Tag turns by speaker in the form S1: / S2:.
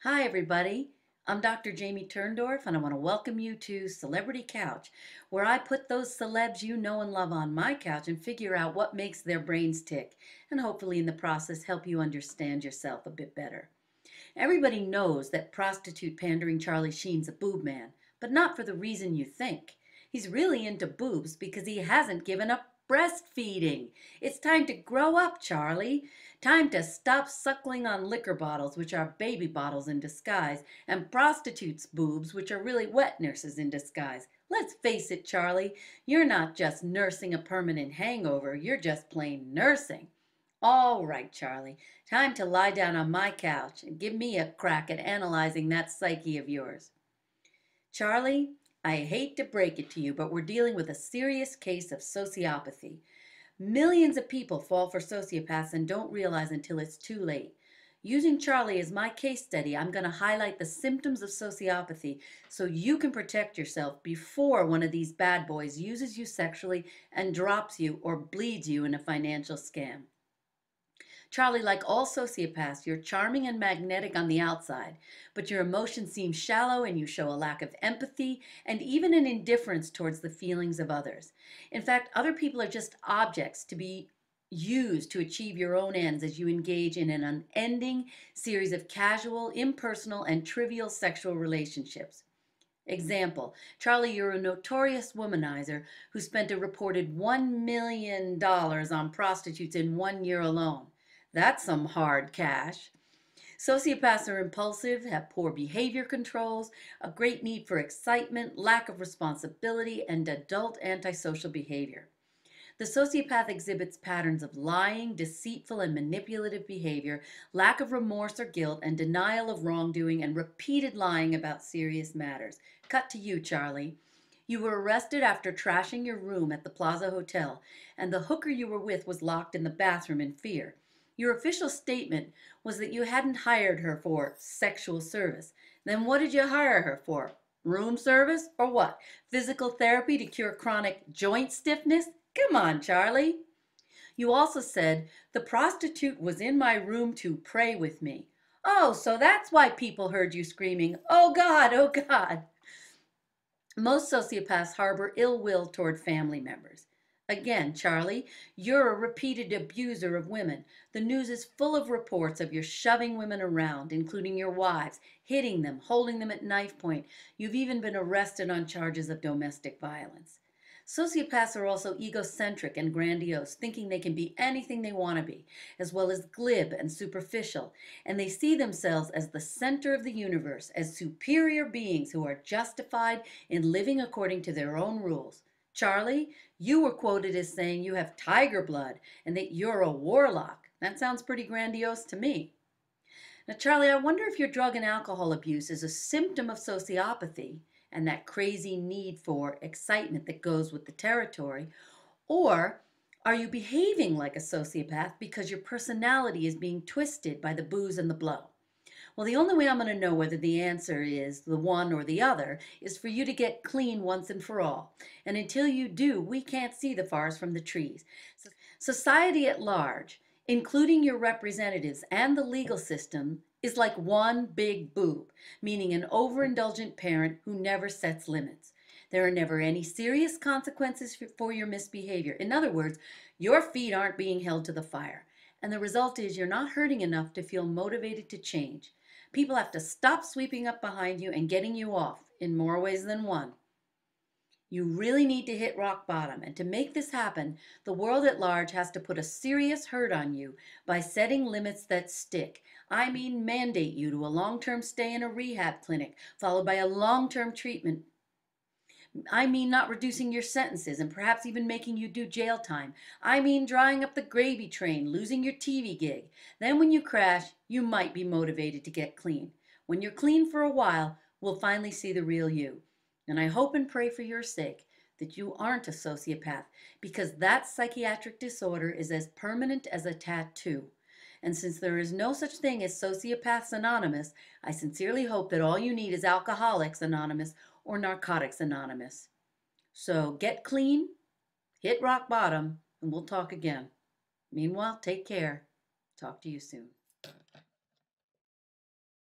S1: Hi, everybody. I'm Dr. Jamie Turndorf, and I want to welcome you to Celebrity Couch, where I put those celebs you know and love on my couch and figure out what makes their brains tick, and hopefully, in the process, help you understand yourself a bit better. Everybody knows that prostitute pandering Charlie Sheen's a boob man, but not for the reason you think. He's really into boobs because he hasn't given up breastfeeding. It's time to grow up, Charlie. Time to stop suckling on liquor bottles, which are baby bottles in disguise, and prostitutes' boobs, which are really wet nurses in disguise. Let's face it, Charlie, you're not just nursing a permanent hangover, you're just plain nursing. All right, Charlie, time to lie down on my couch and give me a crack at analyzing that psyche of yours. Charlie, I hate to break it to you, but we're dealing with a serious case of sociopathy. Millions of people fall for sociopaths and don't realize until it's too late. Using Charlie as my case study, I'm going to highlight the symptoms of sociopathy so you can protect yourself before one of these bad boys uses you sexually and drops you or bleeds you in a financial scam. Charlie, like all sociopaths, you're charming and magnetic on the outside, but your emotions seem shallow and you show a lack of empathy and even an indifference towards the feelings of others. In fact, other people are just objects to be used to achieve your own ends as you engage in an unending series of casual, impersonal, and trivial sexual relationships. Example, Charlie, you're a notorious womanizer who spent a reported $1 million on prostitutes in 1 year alone. That's some hard cash. Sociopaths are impulsive, have poor behavior controls, a great need for excitement, lack of responsibility, and adult antisocial behavior. The sociopath exhibits patterns of lying, deceitful, and manipulative behavior, lack of remorse or guilt, and denial of wrongdoing, and repeated lying about serious matters. Cut to you, Charlie. You were arrested after trashing your room at the Plaza Hotel, and the hooker you were with was locked in the bathroom in fear. Your official statement was that you hadn't hired her for sexual service. Then what did you hire her for? Room service or what? Physical therapy to cure chronic joint stiffness? Come on, Charlie. You also said the prostitute was in my room to pray with me. Oh, so that's why people heard you screaming, "Oh God, oh God." Most sociopaths harbor ill will toward family members. Again, Charlie, you're a repeated abuser of women. The news is full of reports of your shoving women around, including your wives, hitting them, holding them at knife point. You've even been arrested on charges of domestic violence. Sociopaths are also egocentric and grandiose, thinking they can be anything they want to be, as well as glib and superficial, and they see themselves as the center of the universe, as superior beings who are justified in living according to their own rules. Charlie, you were quoted as saying you have tiger blood and that you're a warlock. That sounds pretty grandiose to me. Now, Charlie, I wonder if your drug and alcohol abuse is a symptom of sociopathy and that crazy need for excitement that goes with the territory, or are you behaving like a sociopath because your personality is being twisted by the booze and the blow? Well, the only way I'm going to know whether the answer is the one or the other is for you to get clean once and for all. And until you do, we can't see the forest from the trees. So society at large, including your representatives and the legal system, is like one big boob, meaning an overindulgent parent who never sets limits. There are never any serious consequences for your misbehavior. In other words, your feet aren't being held to the fire. And the result is you're not hurting enough to feel motivated to change. People have to stop sweeping up behind you and getting you off in more ways than one. You really need to hit rock bottom, and to make this happen, the world at large has to put a serious hurt on you by setting limits that stick. I mean, mandate you to a long-term stay in a rehab clinic, followed by a long-term treatment. I mean, not reducing your sentences and perhaps even making you do jail time. I mean, drying up the gravy train, losing your TV gig. Then when you crash, you might be motivated to get clean. When you're clean for a while, we'll finally see the real you. And I hope and pray for your sake that you aren't a sociopath, because that psychiatric disorder is as permanent as a tattoo. And since there is no such thing as Sociopaths Anonymous, I sincerely hope that all you need is Alcoholics Anonymous or Narcotics Anonymous. So get clean, hit rock bottom, and we'll talk again. Meanwhile, take care. Talk to you soon.